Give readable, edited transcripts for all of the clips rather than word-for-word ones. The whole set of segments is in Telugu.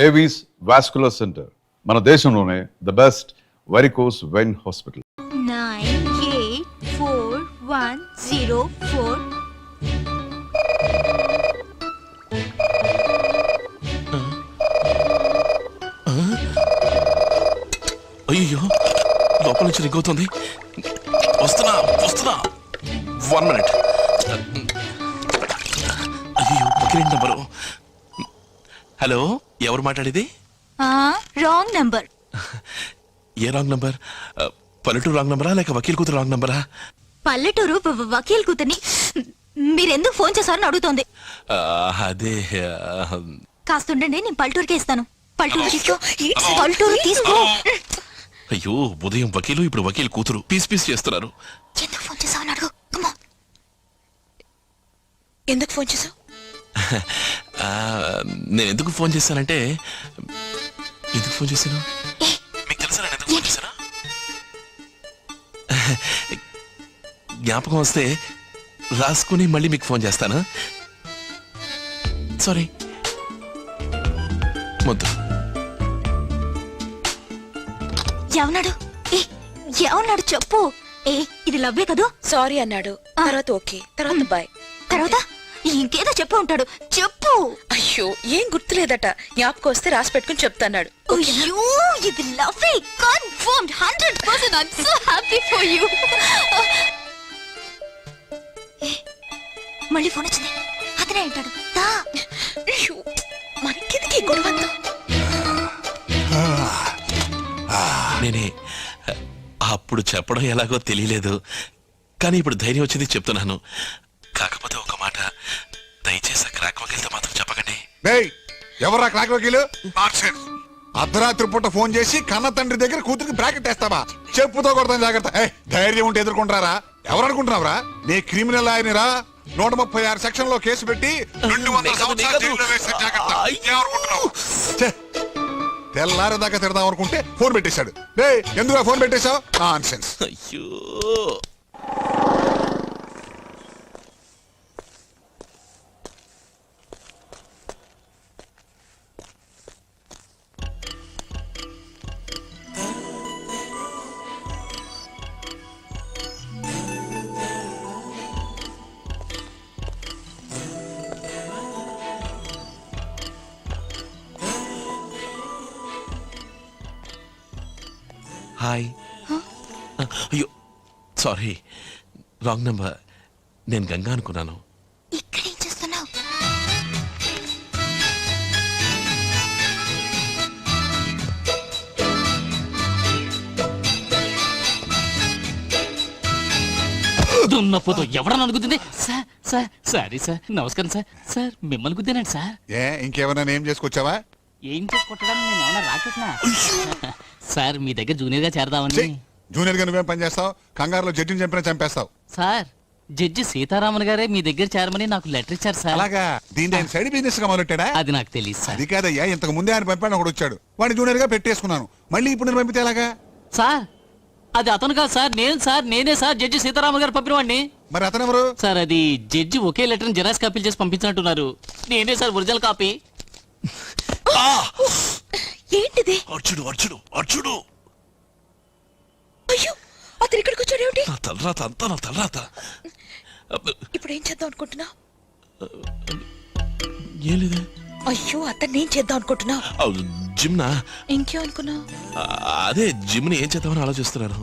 ఏవీస్ వాస్కులర్ సెంటర్ మన దేశంలోనే the best varicose vein hospital. 984104. అయ్యో లోపల నుంచి రింగ్ అవుతుంది. వస్తున్నా 1 minute. అయ్యో బకిరెంట్ నంబరు. హలో, ఎవరు మాట్లాడేది? Wrong number. ఏ రాంగ్ నంబర్? పల్లెటూరు రాంగ్ నంబరా లేక వకీల్ కూతురు రాంగ్ నంబరా? పల్లెటూరు వకీల్ కూతుర్ని మీరెందుకు ఫోన్ చేశారని అడుగుతోంది. అదే కాస్తుండండి, నేను పల్లెటూరుకే ఇస్తాను. పల్లెటూరు తీసుకో. అయ్యో ఉదయం వకీలు ఇప్పుడు వకీల్ కూతురు పీస్ చేస్తున్నారు. ఎందుకు ఫోన్ చేసావని అడుగు. ఎందుకు ఫోన్ చేసావు? నేను ఎందుకు ఫోన్ చేశానంటే ఎందుకు ఫోన్ చేశాను మీకు తెలుసా? నేను ఎందుకు ఫోన్ చేశాను? జ్ఞాపకం వస్తే రాసుకుని మళ్ళీ మీకు ఫోన్ చేస్తాను. సారీ మొద్దు. ఏమన్నాడు చెప్పు. ఇది లవ్వే కదూ? సారీ అన్నాడు, తర్వాత ఓకే, తర్వాత బాయ్, తర్వాత ఇంకేదో చెప్పు ఉంటాడు. చెప్పు. అయ్యో ఏం గుర్తులేదట, జ్ఞాపకం వస్తే రాసి పెట్టుకుని చెప్తాన్నాడు. అయ్యో ఇది లవ్వే confirmed 100%. I'm so happy for you. మళ్ళీ ఫోన్ వచ్చింది. అతనే అంటాడు. అయ్యో మనకెందుకు ఈ గొడవంతా? నేనే అప్పుడు చెప్పడం ఎలాగో తెలియలేదు, కానీ ఇప్పుడు ధైర్యం వచ్చింది చెప్తున్నాను. కాకపోతే ఒక మాట, దయచేసి క్రాక్ వకీల్తో మాత్రం చెప్పకండి. ఎవరా క్రాక్ వకీలు? అర్ధరాత్రి పూట ఫోన్ చేసి కన్న తండ్రి దగ్గర కూతురికి బ్రాకెట్ వేస్తావా? చెప్పుతో కొడతాను, జాగ్రత్త. ధైర్యం ఉంటే ఎదుర్కొంటారా? ఎవరు అనుకుంటున్నావురా? నీ క్రిమినల్ ఆయనరా? 136 సెక్షన్ లో కేసు పెట్టి 200 సంవత్సరాలు జైల్లో వేసే జాగ్రత్త. ఏమనుకుంటున్నావు? తెల్లారేదాకా తిడదాం అనుకుంటే ఫోన్ పెట్టేశాడు. ఎందుకు ఫోన్ పెట్టేశావు? నాన్సెన్స్. అయ్యో హాయ్. అయ్యో సారీ, రాంగ్ నెంబర్. నేను గంగా అనుకున్నాను. ఇక్కడేం చేస్తున్నావు? దున్నపోతూ ఎవడని అనుకుతుంది? సార్ సార్ సారీ సార్, నమస్కారం సార్. సార్ మిమ్మల్ని గుద్దానండి సార్. ఇంకేమైనా ఏం చేసుకొచ్చావా? ఏం చేసుకుంటాడని నేను ఏమన్నా రాకెట్నా? సార్ మీ దగ్గర జూనియర్ గా చేరదామని. జూనియర్ గా నువ్వేం పని చేస్తావు? కంగారులో జడ్జిని చంపినా చంపేస్తావు. సార్ జడ్జి సీతారామన్ గారే మీ దగ్గర చేరమని నాకు లెటర్ ఇచ్చారు సార్. అలాగా? దీన్ని ఆయన సైడ్ బిజినెస్ గా మొదలెట్టాడా? అది నాకు తెలియదు సార్. అది కాదయ్యా, ఇంతకు ముందే ఆయన పంపాడు, ఒకడు వచ్చాడు, వాడిని జూనియర్ గా పెట్టేసుకున్నాను. మళ్ళీ ఇప్పుడు నేను పంపితే ఎలాగా? సార్ అది అతను కాదు సార్, నేనే సార్ జడ్జి సీతారామన్ గారు పంపిన వాడిని. మరి అతను ఎవరు? సార్ అది జడ్జి ఒకే లెటర్ జెరాక్స్ కాపీలు చేసి పంపించినట్టున్నారు. నేనే సార్ ఒరిజినల్ కాపీ. ఏంటిది? అర్జుడు అర్జుడు అర్జుడు. అయ్యో అతను ఇక్కడికి వచ్చాడు ఏమిటి? నా తలరాత అంతా నా తలరాత. ఇప్పుడు ఏం చేద్దాం అనుకుంటున్నావు? ఏం లేదే. అయ్యో అతన్ని ఏం చేద్దాం అనుకుంటున్నావు? జిమ్నా? ఇంకేం అనుకున్నావు? అదే జిమ్ని ఏం చేద్దామని ఆలోచిస్తున్నాను.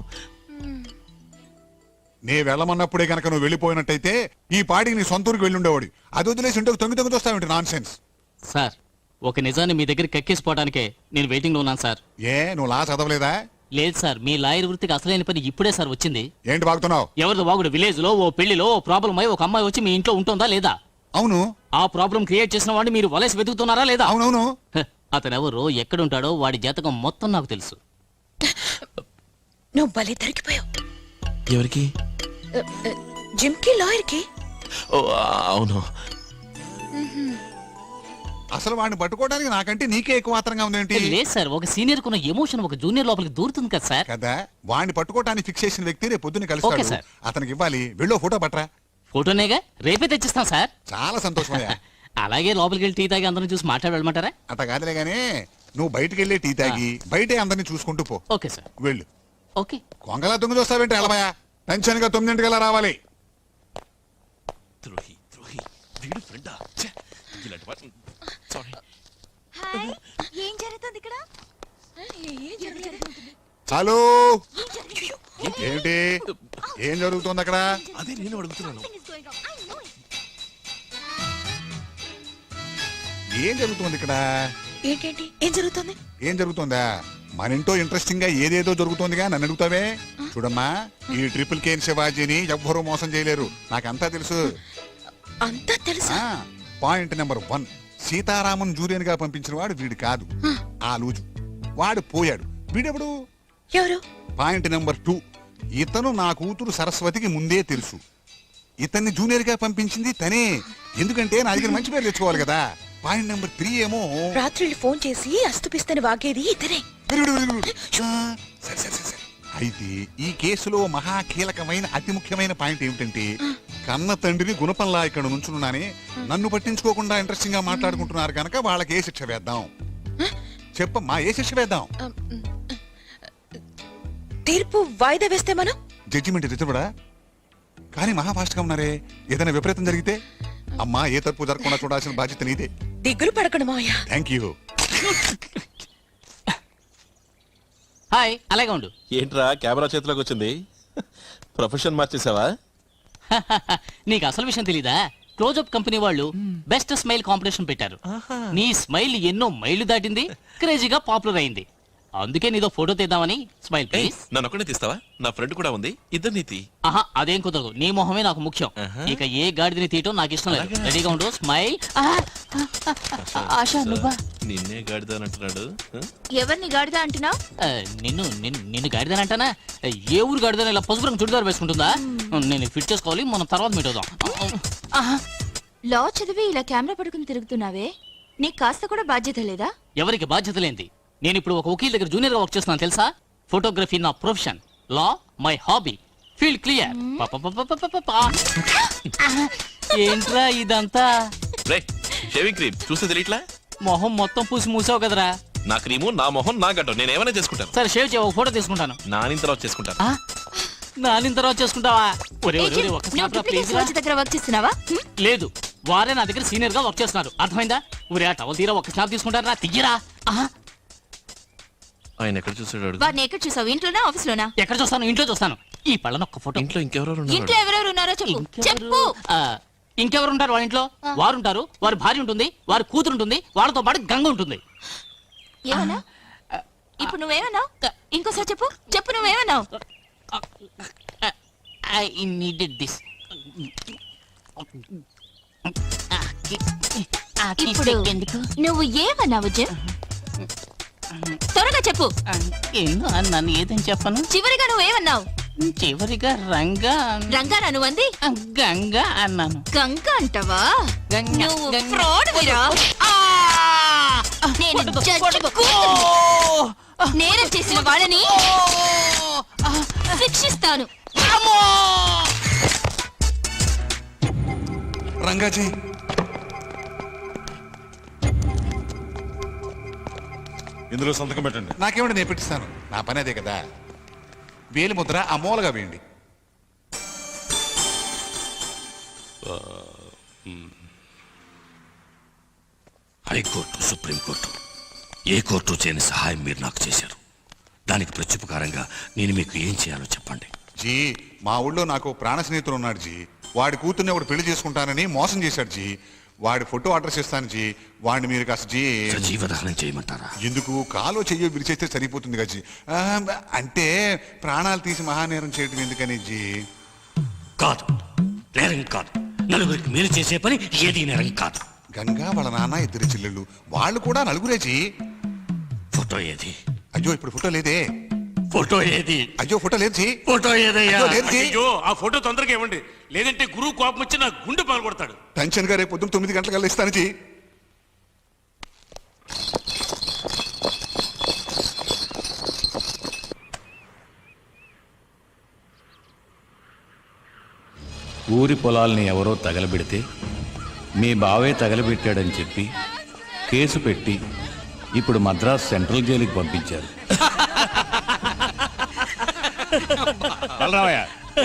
నే వెళ్ళమన్నప్పుడే కనుక నువ్వు వెళ్ళిపోయినట్టయితే ఈ పాటికి నీ సొంత ఊరికి వెళ్ళి ఉండేవాడు. అది వదిలేసి ఉంటే తొంగి వస్తావేంటి? Non sense. సార్ ఒక నిజాన్ని మీ దగ్గర కక్కేసిపోవడానికే నేను వెయిటింగ్ లో ఉన్నాను సార్. నువ్వు లా చదవలేదా? లేదు సార్, మీ లాయర్ వృత్తికి అసలైన పని ఇప్పుడే సార్ వచ్చింది. ఏంటి బాగుతున్నావు? ఎవరిదో వాగుడు విలేజ్ లో ఓ పెళ్లిలో ఓ ప్రాబ్లం అయి ఒక అమ్మాయి వచ్చి మీ ఇంట్లో ఉంటుందా లేదా? అవును. ఆ ప్రాబ్లం క్రియేట్ చేసిన వాడిని మీరు వలేసి వెతుకుతున్నారా లేదా? అవునవును. అతనెవరో ఎక్కడుంటాడో వాడి జాతకం మొత్తం నాకు తెలుసు. నువ్వు భలే దొరికిపోయావు. ఎవరికి? జిమ్ కి, లాయర్ కి. అవును. అసలు వాడిని పట్టుకోవడానికి నాకంటే నీకే ఎక్కువ మాత్రంగా ఉందేంటి? లేదు సార్, ఒక సీనియర్ కున్న ఎమోషన్ ఒక జూనియర్ లోపలికి దూరుతుంది కదా సార్. కదా, వాడిని పట్టుకోవడానికి ఫిక్స్ చేసిన వ్యక్తి రేపు పొద్దున్న ఓకే కలుస్తాడు. సార్. అతనికి ఇవ్వాలి. వెళ్ళో ఫోటో పట్టరా. ఫోటోనేగా, రేపే తెచ్చిస్తాం సార్. చాలా సంతోషమయ్యా. అలాగే లోపలికి వెళ్ళి టీ తాగి అందరం చూసి మాట్లాడి వెళ్ళమంటారా? అట్ట కాదులే గానీ నువ్వు బయటికి వెళ్ళి టీ తాగి బయటే అందరినీ చూసుకుంటూ పో. Okay sir. వెళ్ళు. ఓకే. కొంగలా తొంగి చూస్తావేంటి ఎలబయా? టెన్షన్గా 9 రావాలి. ద్రోహి ద్రోహి వీడు ఫ్రెండా? ఛే, ఇలాంటి వాటిని సారీ. హాయ్ ఏం జరుగుతుంది ఇక్కడ? హలో, ఏంటి ఏం జరుగుతుంది అక్కడ? అదే నేను అడుగుతున్నాను. ఏం జరుగుతుంది ఇక్కడ? ఏంటేంటి ఏం జరుగుతుంది? ఏం జరుగుతుందా? మన ఇంట్లో ఇంట్రెస్టింగ్ గా ఏదేదో జరుగుతోందిగా, నన్ను అడుగుతావే? చూడమ్మా, ఈ ట్రిపుల్ కేన్ శివాజీని ఎవ్వరూ మోసం చేయలేరు, నాకంతా తెలుసు. అంతా తెలుసా? పాయింట్ నెంబర్ 1, సీతారామన్ జూనియర్ గా పంపించిన వాడు వీడు కాదు, ఆ లూజు. వాడు పోయాడు, వీడెవడు? ఎవరు? పాయింట్ నెంబర్ 2, ఇతను నా కూతురు సరస్వతికి ముందే తెలుసు. ఇతన్ని జూనియర్ గా పంపించింది తనే, ఎందుకంటే నా దగ్గర మంచి పేరు తెచ్చుకోవాలి కదా. పాయింట్ నెంబర్ 3 ఏమో రాత్రి ఫోన్ చేసి అస్తుపిస్తని వాగేది ఇతనే. సరే. అయితే ఈ కేసులో మహా కీలకమైన అతి ముఖ్యమైన పాయింట్ ఏమిటంటే, కన్న తండ్రిని గుణపంలా ఇక్కడ నుంచున్నానే, నన్ను పట్టించుకోకుండా ఇంట్రెస్టింగ్ గా మాట్లాడుకుంటున్నారు కనుక వాళ్ళకి ఏ శిక్ష వేద్దాం చెప్పమ్మా? ఏ శిక్ష వేద్దాం? తీర్పు వాయిదా వేస్తే మనం జడ్జిమెంట్ రిజర్వడా? కానీ మహా ఫాస్ట్ గా ఉన్నారే, ఏదైనా విపరీతం జరిగితే అమ్మా ఏ తప్పు జరగకుండా చూడాల్సిన బాధ్యత నీదే. దిగులు పడకండి మావయ్య. Thank you. హాయ్, అలాగే ఉండు. ఏంట్రా కెమెరా చేతిలోకి వచ్చింది? ప్రొఫెషన్ మార్చేసావా? నీకు అసలు విషయం తెలీదా? క్లోజప్ కంపెనీ వాళ్ళు బెస్ట్ స్మైల్ కాంపిటీషన్ పెట్టారు. నీ స్మైల్ ఎన్నో మైళ్ళు దాటింది, క్రేజీగా పాపులర్ అయింది. అందుకే నీదో ఫోటో తీద్దామని. Smile please. నన్ను ఒకటే తీస్తావా? నా ఫ్రెండ్ కూడా ఉంది, ఇద్దరు నీతి. ఆహా, అదేం కుదరదు, నీ మొహమే నాకు ముఖ్యం. ఇక ఏ గాడిదని తీయటం నాకు ఇష్టం లేదు. రెడీగా ఉండు. స్మైల్. ఆశా, నువ్వా? నిన్నే గాడిదానంటున్నాడు. ఎవరిని గాడిదా అంటున్నావు? నిన్ను గాడిదని అంటానా? ఏ ఊరు గాడిదని ఇలా పసుపు రంగు చుడిదారు వేసుకుంటుందా? నేను ఫిట్ చేసుకోవాలి, మనం తర్వాత మీట్ అవుదాం. లా చదివి ఇలా కెమెరా పట్టుకుని తిరుగుతున్నావే, నీకు కాస్త కూడా బాధ్యత లేదా? ఎవరికి బాధ్యత లేంది? నేను ఇప్పుడు ఒక వకీల్ దగ్గర జూనియర్ గా వర్క్ చేస్తున్నాను తెలుసా? ఫోటోగ్రఫీ నా profession, law my hobby. Feel clear. ఏంట్రా ఇదంతా? షేవింగ్ క్రీమ్ చూస్తే తెలియట్లా? మొహం మొత్తం పూసి మూసావు కదరా. నా క్రీము, నా మొహం, నా గడ్డం, నేను ఏమైనా చేసుకుంటాను. సరే షేవ్ చేయ, ఒక ఫోటో తీసుకుంటాను. నానిన తర్వాత చేసుకుంటాను. నానిన తర్వాత చేసుకుంటావా? ఒరే ఒరే ఒరే, ఒక్క నువ్వు snap రా, duplicate please రా. శివాజీ దగ్గర వర్క్ చేస్తున్నావా? లేదు, వారే నా దగ్గర సీనియర్ గా వర్క్ చేస్తున్నారు, అర్థమైందా? ఒరే ఆ టవల్ తీరా, ఒక స్నాప్ తీసుకుంటారా? తీయరా. ఆయన ఎక్కడ చూసాడు? వాడిని ఎక్కడ చూసావు? ఇంట్లోనా ఆఫీస్ లోనా? ఎక్కడ చూస్తాను? ఇంట్లో చూస్తాను. ఈ పళ్ళన ఒక్క ఫోటో. ఇంట్లో ఇంకెవరెవరు ఇంట్లో ఉన్నారు? ఎవరెవరు ఉన్నారో చెప్పు. చెప్పు. ఇంకెవరు ఉంటారు వాళ్ళ ఇంట్లో? వారు ఉంటారు, వారి భార్య ఉంటుంది, వారి కూతురు ఉంటుంది, వాళ్ళతో పాటు గంగ ఉంటుంది. ఏమన్నా? ఇప్పుడు నువ్వేమన్నావు? ఇంకోసారి చెప్పు. చెప్పు, నువ్వేమన్నావు? I needed this. ఇప్పుడు నువ్వు ఏమన్నావు జెమ్? త్వరగా చెప్పు. నన్ను ఏదని చెప్పను. చివరిగా నువ్వేమన్నావు? చివరిగా రంగా రంగానా నువ్వంది? గంగా అన్నాను. గంగ అంటావా? గంగ, నువ్వు గంగ. fraud వీరా? నేను జడ్జికు నేరం చేసిన వాళ్ళని శిక్షిస్తాను. రంగాజీ, ఇందులో సంతకం పెట్టండి. నాకేమంటే నేను పెట్టిస్తాను, నా పని అదే కదా. వేలి ముద్ర అమోలగా వేయండి. హైకోర్టు, సుప్రీంకోర్టు, ఏ కోర్టు చేయని సహాయం మీరు నాకు చేశారు. దానికి ప్రత్యుపకారంగా నేను మీకు ఏం చేయాలో చెప్పండి. జీ, మా ఊళ్ళో నాకు ప్రాణ స్నేహితుడు ఉన్నాడు జీ. వాడి కూతుర్ని ఒకటి పెళ్లి చేసుకుంటానని మోసం చేశాడు జీ. వాడి ఫోటో అడ్రస్ ఇస్తాను జీ. వాడిని మీరు కాస్త జీ సజీవదహనం చేయమంటారా? ఎందుకు? కాలో చెయ్యో విరిచేస్తే సరిపోతుంది కదా జీ. అంటే ప్రాణాలు తీసి మహానేరం చేయడం ఎందుకని జీ? కాదు, నేరం కాదు. నలుగురికి మీరు చేసే పని ఏది నేరం కాదు. గంగా వాళ్ళ నాన్న, ఇద్దరు చెల్లెళ్ళు, వాళ్ళు కూడా నలుగురే జీ. ఫోటో ఏది? అయ్యో ఇప్పుడు ఫోటో లేదే. ఫోటో ఏది? అయ్యో ఫోటో లేదు జీ. ఫోటో ఏదయ్యా? అయ్యో, లేదు జీ. అయ్యో, ఆ ఫోటో తొందరగా ఇవ్వండి, లేదంటే గురువు కోపం వచ్చి నా గుండె పగలగొడతాడు. టెన్షన్ గా రేపు పొద్దున్న 9 గంటలకు ఇస్తాను జీ. ఊరి పొలాల్ని ఎవరో తగలబెడితే మీ బావే తగలబెట్టాడని చెప్పి కేసు పెట్టి ఇప్పుడు మద్రాస్ సెంట్రల్ జైలుకి పంపించారు. బలరామయ్య,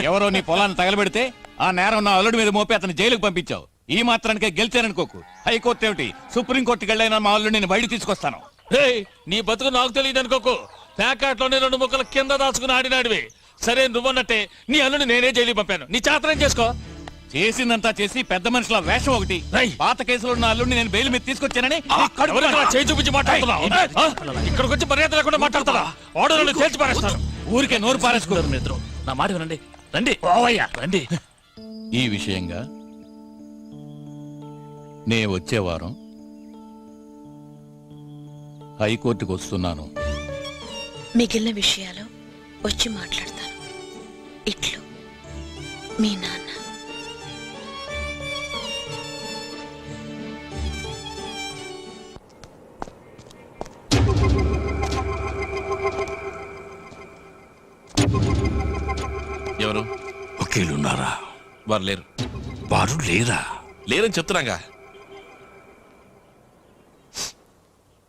ఎవరో నీ పొలాన్ని తగలబెడితే ఆ నేరం నా అల్లుడి మీద మోపి అతను జైలుకి పంపించావు. ఈ మాత్రానికే గెలిచాననుకోకు. హైకోర్టు ఏమిటి, సుప్రీంకోర్టుకి వెళ్ళైనా మా అల్లుడిని నేను బయట తీసుకొస్తాను. నీ బతుకు నాకు తెలియదు అనుకోకు. ప్యాకెట్లోనే 2 ముక్కలు కింద దాచుకుని ఆడినాడివి. సరే నువ్వన్నట్టే నీ అల్లుని నేనే జైలు పంపాను. నీ చాతనం చేసుకో. చేసిందంతా చేసి పెద్ద మనుషుల వేషం ఒకటి. పాత కేసులో ఉన్న అల్లుడిని నేను బెయిల్ మీద తీసుకొచ్చానని చేయి చూపించి మాట్లాడుతున్నావు. ఇక్కడికి వచ్చి మర్యాద లేకుండా మాట్లాడతారా? ఆర్డర్లను తేల్చి పారేస్తాను. ఊరికే నోరు పారేసుకుంటారు. మిత్రం, నా మాట వినండి. రండి రండి. ఈ విషయంగా నే వచ్చే వారం హైకోర్టుకు వస్తున్నాను. మిగిలిన విషయాలు వచ్చి మాట్లాడతాను. ఇట్లు మీ నాన్న. ఎవరు? వకీలున్నారా? వారు లేరు. వారు లేరా? లేరని చెప్తున్నాగా.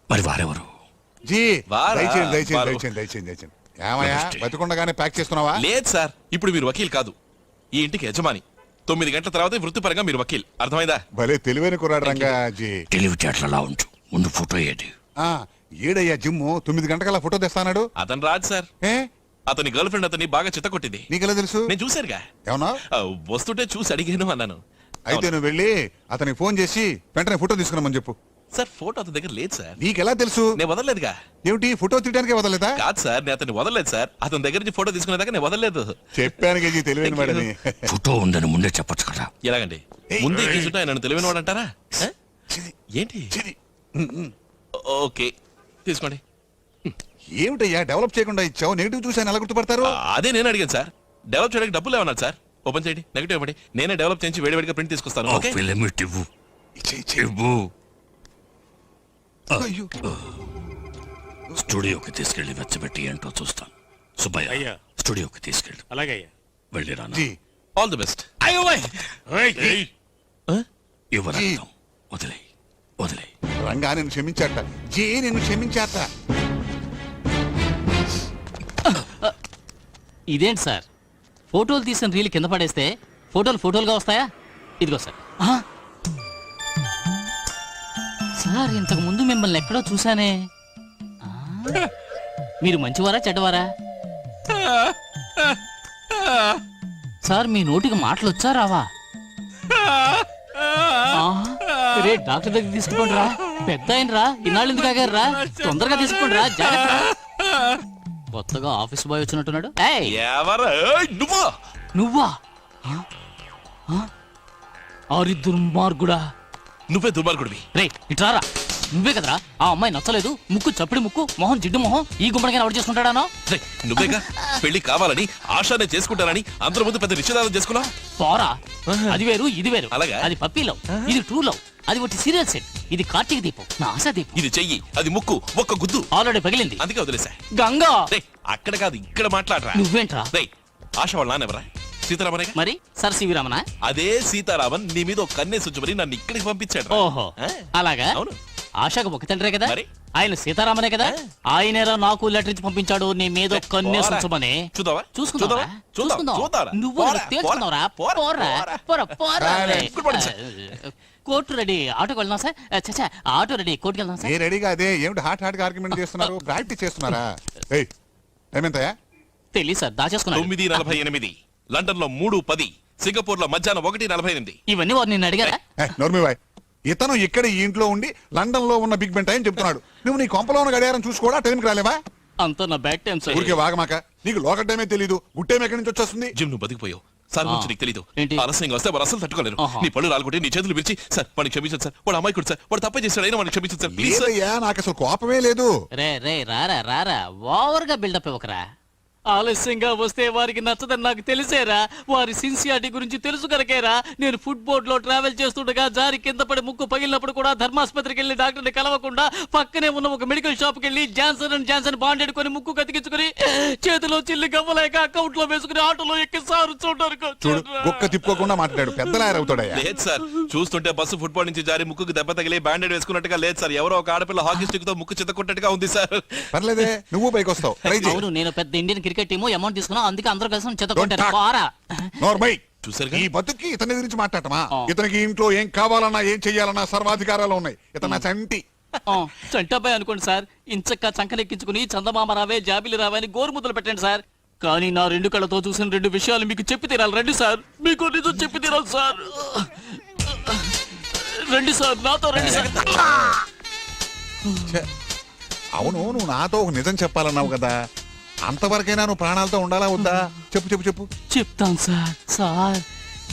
మరి వారెవరు? జీ వారా? దయచేయండి దయచేయండి వారు. దయచేయండి దయచేయండి దయచేయండి. ఏమయ్యా నమస్తే. బతికుండగానే ప్యాక్ చేస్తున్నావా? లేదు సార్, ఇప్పుడు మీరు వకీల్ కాదు, ఈ ఇంటికి యజమాని. 9 గంటల తర్వాత వృత్తిపరంగా మీరు వకీల్. అర్థమైందా? భలే తెలివైన కుర్రాడు రంగా జీ. తెలివితేటలా ఉంచు. ముందు ఫోటో ఏది? ఆ, ఏడయ్యా జిమ్ము 9 గంటకల్లా ఫోటో తెస్తానాడు. అతను రాదు సార్. ఏ అతని గర్ల్ ఫ్రెండ్ అతన్ని బాగా చిత్తకొట్టింది. నీకెలా తెలుసు? నేను చూశానుగా. ఏమన్నా వస్తుంటే చూసి అడిగాను అన్నాను. అయితే నువ్వు వెళ్ళి అతనికి ఫోన్ చేసి వెంటనే ఫోటో తీసుకున్నామని చెప్పు. సార్ ఫోటో అతని దగ్గర లేదు సార్. నీకెలా తెలుసు? నేను వదలలేదుగా. ఏమిటి ఫోటో తీయడానికే వదలలేదా? కాదు సార్, నేను అతన్ని వదలలేదు సార్. అతని దగ్గర నుంచి ఫోటో తీసుకునేదాకా నేను వదలలేదు. చెప్పాను గజీ తెలివైన వాడని. ఫోటో ఉందని ముందే చెప్పొచ్చు కదా. ఎలాగండి? ముందే తీసుంటే ఆయన నన్ను తెలివైన వాడు అంటారా? ఏంటి? ఓకే తీసుకోండి. ఏమిటయ్యా డెవలప్ చేయకుండా ఇచ్చావు, నెగిటివ్ చూసి ఆయన ఎలా గుర్తుపడతారు? అదే నేను అడిగాను సార్. డెవలప్ చేయడానికి డబ్బులు ఏమన్నారు సార్? ఓపెన్ చేయండి, నెగిటివ్ ఇవ్వండి. నేనే డెవలప్ చేయించి వేడివేడిగా ప్రింట్ తీసుకొస్తాను. ఆ ఓకే? ఫిలమిట్ ఇవ్వు. ఇవ్వు. అయ్యో. స్టూడియోకి తీసుకెళ్లి వెచ్చబెట్టి ఏంటో చూస్తాను. సుబ్బయ్య, అయ్యా. స్టూడియోకి తీసుకెళ్ళు. అలాగే వెళ్ళిరా. జీ ఆల్ ది బెస్ట్. యువరక్తం వదిలే వదిలే. రంగా నేను క్షమించాట. జీ నేను క్షమించాట. ఇదేంటి సార్, ఫోటోలు తీసిన రీల్ కింద పడేస్తే ఫోటోలుగా వస్తాయా? ఇదిగో సార్. సార్ ఇంతకు ముందు మిమ్మల్ని ఎక్కడో చూసానే. ఆ, మీరు మంచివారా చెడ్డవారా? సార్ మీ నోటికి మాటలు వచ్చా రావా? రే డాక్టర్ దగ్గర తీసుకుపోండి రా. పెద్ద ఆయన రా, ఇన్నాళ్ళు ఎందుకు ఆగారు రా? తొందరగా తీసుకోండి రా, జాగ్రత్త. కొత్తగా ఆఫీస్ బాయ్ వచ్చినట్టున్నాడు. ఏయ్, ఎవరు? నువ్వా? నువ్వా? ఆరి దుర్మార్గుడా. నువ్వే దుర్మార్గుడివి. రే ఇట్రారా. నువ్వే కదరా ఆ అమ్మాయి నచ్చలేదు, ముక్కు చప్పిడి ముక్కు, మొహం జిడ్డు మొహం, ఈ గుమ్మడిగా ఎవరు చేసుకుంటాడానో? రేయ్, నువ్వేగా పెళ్లి కావాలని ఆశానే చేసుకుంటానని అందరి ముందు పెద్ద నిశ్చితార్థం చేసుకున్నా. పోరా, అది వేరు ఇది వేరు. అలాగా? అది పప్పీలో, ఇది ట్రూ లవ్. అది ఒకటి సీరియల్ సెట్, ఇది కార్తీక దీపం, నా ఆశా దీపం. ఇది చెయ్యి, అది ముక్కు, ఒక్క గుద్దు. ఆల్రెడీ పగిలింది. అందుకే వదిలేసా. గంగా, రేయ్, అక్కడ కాదు ఇక్కడ మాట్లాడరా. నువ్వేంట్రా? రేయ్, ఆశ వాళ్ళ నాన్నెవరా? సీతారామనేగా. మరి సర్ సివి రామనా? అదే సీతారామన్ నీ మీద ఒక కన్నేసి ఉంచమని నన్ను ఇక్కడికి పంపించాడు. ఓహో అలాగా? అవును. ఆశకు ఒక తండ్రే కదా, మరి? ఆయన సీతారామనే కదా. ఆయనేరా నాకు లెటర్ ఇచ్చి పంపించాడు నీ మీద కన్నేసి ఉంచమని. చూద్దామా? చూసుకుందామా? చూద్దాం. చూద్దాం. నువ్వు పోరా, తేల్చుకున్నావురా. పోరా, పోరా, పోరా. పోరా, పోరా. రాలే. Good morning sir. Court ready, ఆటోకి వెళ్దాం సార్. చచ్చా, ఆటో రెడీ, కోర్టుకి వెళ్దాం సార్. ఏ రెడీగా అదే ఏమిటి హాట్ ఆర్గ్యుమెంట్ చేస్తున్నారు? ప్రాక్టీస్ చేస్తున్నారా? ఏయ్ ఏమెంతయా? తెలియదు సార్, దాచేసుకున్నాను. 9:48, లండన్ లో 3:10, సింగపూర్ లో మధ్యాహ్నం 1:48. ఇవన్నీ వారు నిన్ను అడిగారా? నోర్మివాయ్, ఇతను ఇక్కడ ఈ ఇంట్లో ఉండి లండన్ లో ఉన్న బిగ్ బెన్ టైం చెప్తున్నాడు. నువ్వు నీ కొంపలో ఉన్న గడియారం చూసుకోవడా? టైంకి రాలేవా? అంతా నా బ్యాక్ టైం సార్. ఊరికే వాగమాక. నీకు లోకల్ టైమే తెలీదు, గుడ్ టైం ఎక్కడి నుంచి వచ్చేస్తుంది? జిమ్ నువ్వు బతికిపోయావు. సార్ గురించి నీకు తెలీదు. ఏంటి? ఆలస్యంగా వస్తే వారు అసలు తట్టుకోలేరు. ఆహా. నీ పళ్ళు రాలుకుంటే నీ చేతులు విరిచి సార్ వాడిని క్షమించండి సార్, వాడు అమ్మాయి సార్, వాడు తప్పే చేశాడు అయినా వాడిని క్షమించండి సార్, ప్లీజ్ సార్. లేదయ్యా, నాకు అసలు కోపమే లేదు. రే రే రారా రారా, ఓవర్ గా బిల్డప్ ఇవ్వకరా. ఆలస్యంగా వస్తే వారికి నచ్చదని నాకు తెలిసేరా. వారి సిన్సియారిటీ గురించి తెలుసు కనుకేరా నేను ఫుడ్ బోర్డ్ లో ట్రావెల్ చేస్తుండగా జారి కింద పడి ముక్కు పగిలినప్పుడు కూడా ధర్మాసుపత్రికి వెళ్లి డాక్టర్ని కలవకుండా పక్కనే ఉన్న ఒక మెడికల్ షాప్ కి వెళ్లి జాన్సన్ అండ్ జాన్సన్ బాండెడ్ కొని ముక్కు కతికించుకుని చేతిలో చిల్లి గవ్వలేక అకౌంట్ లో వేసుకుని ఆటోలో ఎక్కి సారు చూడు చూడడానికి కుక్క తిప్పుకోకుండా మాట్లాడాడు పెద్దలాయర్ అవుతాడయ్యా. లేదు సార్, చూస్తుంటే బస్సు ఫుట్బాల్ నుంచి జారి ముక్కుకు దెబ్బ తగిలి బ్యాండెడ్ వేసుకున్నట్టుగా లేదు సార్. ఎవరో ఒక ఆడపిల్ల హాకీ స్టిక్ తో ముక్కు చితకొట్టట్టుగా ఉంది సార్. పర్లేదే నువ్వు పైకి వస్తావు ట్రై చేయి. అవును, నేను పెద్ద ఇండియన్ క్రికెట్ టీము అమౌంట్ తీసుకున్నా, అందుకే అందరూ కలిసి చెత్త Don't కొట్టారు. talk. పోరా. నోర్మై చూసారుగా? ఈ బతుక్కి ఇతని గురించి మాట్లాడటమా? ఆ. ఇతనికి ఇంట్లో ఏం కావాలన్నా ఏం చెయ్యాలన్నా సర్వాధికారాలు ఉన్నాయి. ఇతను నా చంటి. చంటాబాయ్ అనుకోండి సార్. ఇంచక్క చంకనెక్కించుకుని చందమామ రావే జాబిలి రావే అని గోరుముద్దలు పెట్టండి సార్. కానీ నా రెండు కళ్ళతో చూసిన రెండు విషయాలు మీకు చెప్పి తీరాలి. రండి సార్, మీకు నిజం చెప్పి తీరాలి సార్. రండి సార్, నాతో రండి సార్. ఛే, అవును నువ్వు నాతో ఒక నిజం చెప్పాలన్నావు కదా, అంతవరకైనా నువ్వు ప్రాణాలతో ఉండాలా వద్దా? చెప్పు చెప్పు చెప్పు. చెప్తాను సార్. సార్,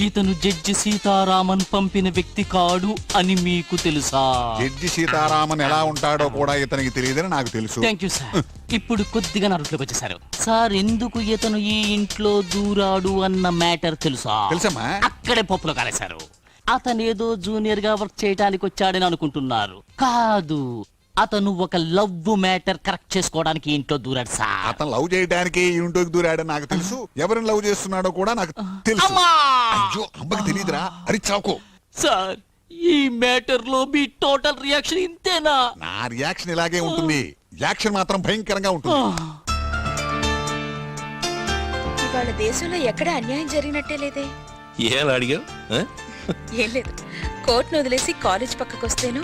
ఇతను జడ్జి సీతారామన్ పంపిన వ్యక్తి కాడు అని మీకు తెలుసా? జడ్జి సీతారామన్ ఎలా ఉంటాడో కూడా ఇతనికి తెలియదని నాకు తెలుసు. Thank you sir. ఇప్పుడు కొద్దిగా నా రూట్లోకి వచ్చేసారు సార్. ఎందుకు ఇతను ఈ ఇంట్లో దూరాడు అన్న మ్యాటర్ తెలుసా? తెలుసమ్మా. అక్కడే పప్పులో కాలేశారు. అతనేదో జూనియర్ గా వర్క్ చేయడానికి వచ్చాడని అనుకుంటున్నారు. కాదు, అతను ఒక లవ్ మ్యాటర్ కరెక్ట్ చేసుకోవడానికి ఇంట్లో దూరాడు సార్. అతను లవ్ చేయడానికి ఇంట్లోకి దూరాడని నాకు తెలుసు. ఎవరిని లవ్ చేస్తున్నాడో కూడా నాకు తెలుసు. అయ్యో అమ్మకి తెలియదురా, అరి చాకు. సార్, ఈ మ్యాటర్ లో మీ టోటల్ రియాక్షన్ ఇంతేనా? నా రియాక్షన్ ఇలాగే ఉంటుంది. యాక్షన్ మాత్రం భయంకరంగా ఉంటుంది. ఇవాళ దేశంలో ఎక్కడ అన్యాయం జరిగినట్టే లేదే. ఏం అడిగావు? ఏం లేదు, కోర్టును వదిలేసి కాలేజ్ పక్కకు వస్తేను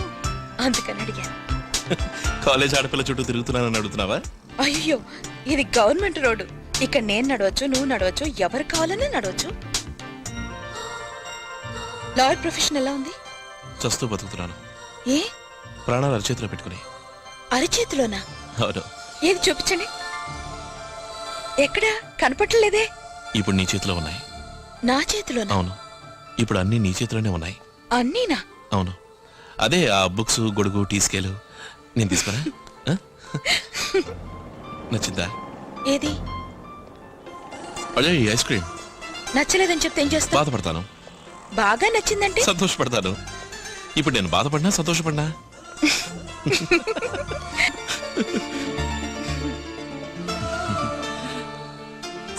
అందుకని అడిగాను. కాలేజ్ ఆడపిల్ల చుట్టూ తిరుగుతున్నానని అడుగుతున్నావా? అయ్యో, ఇది గవర్నమెంట్ రోడ్డు. ఇక్కడ నేను నడవచ్చు, నువ్వు నడవచ్చు, ఎవరు కావాలన్నా నడవచ్చు. లాయర్ ప్రొఫెషన్ ఎలా ఉంది? చస్తూ బతుకుతున్నాను. ఏ ప్రాణాలు అరచేతిలో పెట్టుకుని. అరచేతిలోనా? అవును. ఏది చూపించండి. ఎక్కడా కనపట్టలేదే. ఇప్పుడు నీ చేతిలో ఉన్నాయి. నా చేతిలోనా? అవును, ఇప్పుడు అన్ని నీ చేతిలోనే ఉన్నాయి. అన్నీనా? అవును, అదే ఆ బుక్స్, గొడుగు, టీ స్కేలు. నేను తీసుకురా. నచ్చిందా? ఏది? అదే ఐస్ క్రీమ్. నచ్చలేదని చెప్తే ఏం చేస్తా? బాధపడతాను. బాగా నచ్చిందంటే సంతోషపడతాను. ఇప్పుడు నేను బాధపడినా సంతోషపడినా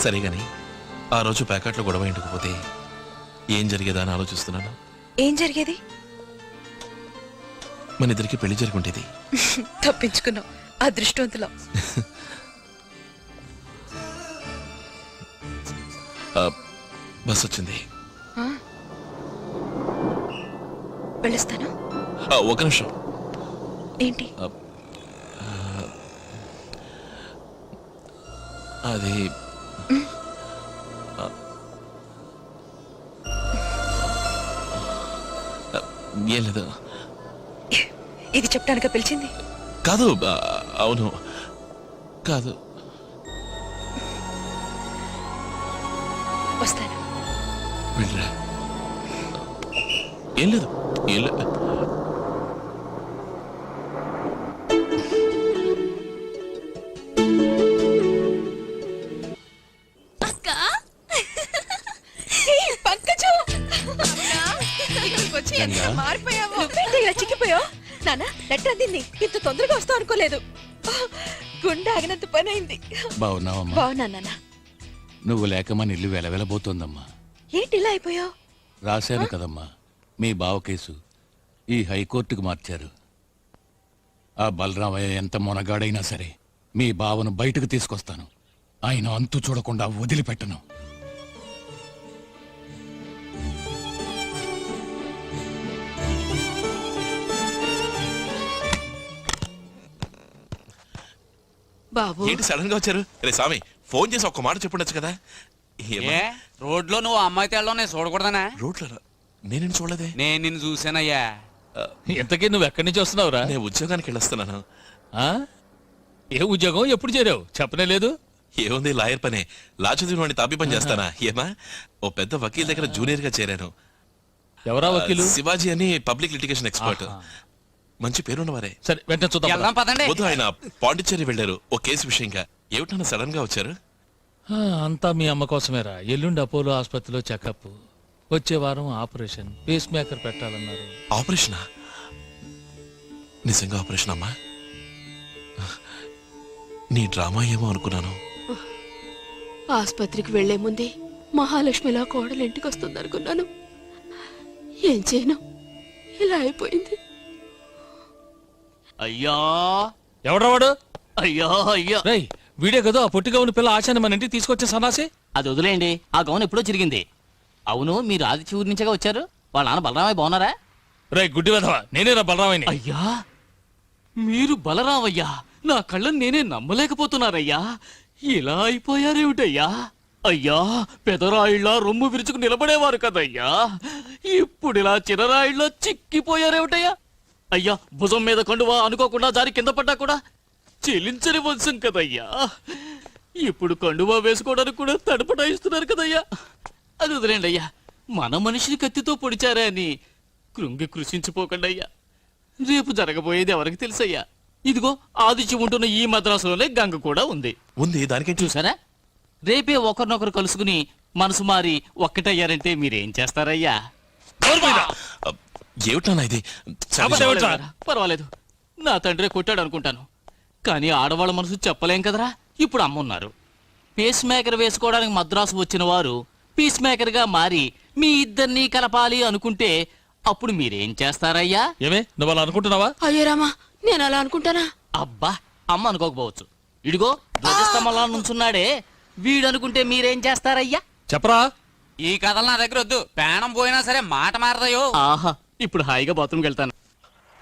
సరే గాని ఆ రోజు ప్యాకెట్లో గొడవ ఇంటికి ఏం జరిగేదా అని ఆలోచిస్తున్నాను. ఏం జరిగేది? మన ఇద్దరికి పెళ్లి జరుగుంటేది. తప్పించుకున్నావు, అదృష్టవంతులం. బస్ వచ్చింది. వెళ్ళొస్తాను. ఒక నిమిషం. ఏంటి? అది ఏం లేదు. ఇది చెప్పడానిక పిలిచింది? కాదు. అవును, కాదు. వస్తాను. వెళ్ళరా. ఏం లేదు, ఏం లేదు. అక్క పంకజు, మారిపోయావు. నువ్వేంటి ఇలా చిక్కిపోయావు? నాన్న, లెటర్ అందింది. ఇంత తొందరగా వస్తావు అనుకోలేదు. గుండె ఆగినంత పని అయింది. బాగున్నావమ్మా? బాగున్నా నాన్న. నువ్వు లేక మన ఇల్లు వెలవెలబోతోందమ్మా. ఏంటి ఇలా అయిపోయావు? రాశాను కదమ్మా, మీ బావ కేసు ఈ హైకోర్టుకు మార్చారు. ఆ బలరామయ్య ఎంత మొనగాడైనా సరే మీ బావను బయటకు తీసుకొస్తాను. ఆయన అంతు చూడకుండా వదిలిపెట్టను. బాబు, ఏంటి సడన్ గా వచ్చారు? రే స్వామి, ఫోన్ చేసి ఒక్క మాట చెప్పుండొచ్చు కదా. ఏ రోడ్లో నువ్వు అమ్మాయి తెళ్ళలో నేను చూడకూడదనా? రోడ్లలో నేనేం చూడలేదే. నేను నిన్ను చూసానయ్యా. ఇంతకీ నువ్వు ఎక్కడి నుంచి వస్తున్నావురా? నేను ఉద్యోగానికి వెళ్ళొస్తున్నాను. ఏ ఉద్యోగం, ఎప్పుడు చేరావు? చెప్పనే లేదు. ఏముంది, లాయర్ పనే. లా చదివిన వాడిని తాపి పని చేస్తానా? ఏమా, ఓ పెద్ద వకీల్ దగ్గర జూనియర్ గా చేరాను. ఎవరా వకీలు? శివాజీ అని పబ్లిక్ లిటిగేషన్ ఎక్స్పర్ట్. మంచి పేరున్నవారే. సరే, వెంటనే చూద్దాం. వెళ్దాం పదండి. వద్దు, ఆయన పాండిచ్చేరి వెళ్ళారు ఓ కేసు విషయంగా. ఏమిటన్నా సడన్ గా వచ్చారు? అంతా మీ అమ్మ కోసమేరా. ఎల్లుండి అపోలో ఆసుపత్రిలో చెకప్, వచ్చే వారం ఆపరేషన్, పేస్ మేకర్ పెట్టాలన్నారు. ఆపరేషనా? నిజంగా ఆపరేషన్ అమ్మా? నీ డ్రామా ఏమో అనుకున్నాను. ఆసుపత్రికి వెళ్లే ముందే మహాలక్ష్మిలా కోడలు ఇంటికి వస్తుంది అనుకున్నాను. ఏం చేయను, ఇలా అయిపోయింది. అయ్యా ఎవడ్రా వాడు? అయ్యా అయ్యా, రేయ్, వీడే కదా ఆ పొట్టిగా ఉన్న పిల్ల ఆశాని మన ఇంటికి తీసుకొచ్చే సన్నాసి. అది వదిలేయండి, ఆ గౌన్ ఎప్పుడో చిరిగింది. అవును, మీరు ఆదిత్య ఊరి నుంచిగా వచ్చారు. వాళ్ళ నాన్న బలరామయ్య బాగున్నారా? రేయ్ గుడ్డి వెధవా, నేనేరా బలరామయ్యని. అయ్యా, మీరు బలరామయ్యా? నా కళ్ళని నేనే నమ్మలేకపోతున్నారయ్యా. ఇలా అయిపోయారేమిటయ్యా? అయ్యా, పెదరాయిళ్ళ రొమ్ము విరుచుకు నిలబడేవారు కదయ్యా, ఇప్పుడు ఇలా చిరరాయిళ్ళ చిక్కిపోయారేమిటయ్యా? అయ్యా, భుజం మీద కండువా అనుకోకుండా జారి కింద పడ్డా కూడా చెల్లించని వంశం కదయ్యా, ఇప్పుడు కండువా వేసుకోవడానికి కూడా తడపటాయిస్తున్నారు కదయ్యా. అది వదిలేండి అయ్యా, మన మనిషిని కత్తితో పొడిచారా అని కృంగి కృషించిపోకండి అయ్యా. రేపు జరగబోయేది ఎవరికి తెలుసయ్యా? ఇదిగో ఆదిత్య ఉంటున్న ఈ మద్రాసులోనే గంగ కూడా ఉంది. ఉంది, దానికేం చూసారా? రేపే ఒకరినొకరు కలుసుకుని మనసు మారి ఒక్కటయ్యారంటే మీరేం చేస్తారయ్యా? ఏమిటన్నా ఇది? పర్వాలేదు, నా తండ్రి కొట్టాడు అనుకుంటాను, కానీ ఆడవాళ్ళ మనసు చెప్పలేం కదరా. ఇప్పుడు అమ్మున్నారు. పేస్ మేకర్ వేసుకోవడానికి మద్రాసు వచ్చిన వారు పీస్ మేకర్ గా మారి మీ ఇద్దరినీ కలపాలి అనుకుంటే అప్పుడు మీరేం చేస్తారయ్యా? ఏమే, నువ్వు అలా అనుకుంటున్నావా? అయ్యో రామా, నేను అలా అనుకుంటానా? అబ్బా, అమ్మ అనుకోకపోవచ్చు. ఇడిగో ధ్వజస్తంభంలా నుంచున్నాడే, వీడనుకుంటే మీరేం చేస్తారయ్యా? చెప్పరా. ఈ కథలు నా దగ్గర వద్దు. ప్రాణం పోయినా సరే మాట మారదయో. ఆహా, ఇప్పుడు హాయిగా బాత్రూమ్కి వెళ్తాను.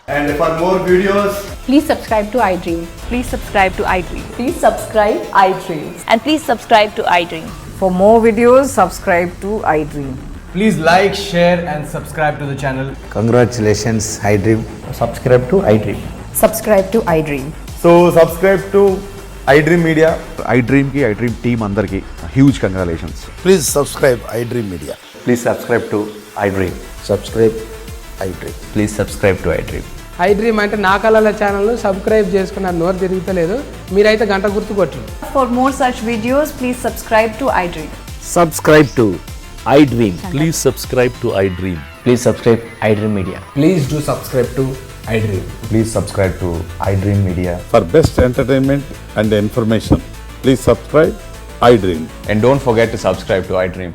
And for more videos, please subscribe to iDream. Please subscribe to iDream. Please subscribe iDream. And please subscribe to iDream. For more videos, subscribe to iDream. please like, share and subscribe to the channel. Congratulations, iDream. Subscribe to iDream. Subscribe to iDream. So subscribe to iDream Media. iDream ki iDream team andarki huge congratulations. Please subscribe iDream Media. Please subscribe to iDream. Subscribe iDream. Please subscribe to iDream. iDream అంటే నా కళల ఛానల్ సబ్స్క్రైబ్ చేసుకున్నారు, నోరు తిరుగుతలేదు. మీరైతే గంట గుర్తు కొట్టండి. For more such videos, please subscribe to iDream. Subscribe to iDream. Please subscribe to I dream. Please subscribe iDream Media. Please do subscribe to iDream. Please subscribe to iDream Media. For best entertainment and information, please subscribe iDream. And don't forget to subscribe to iDream.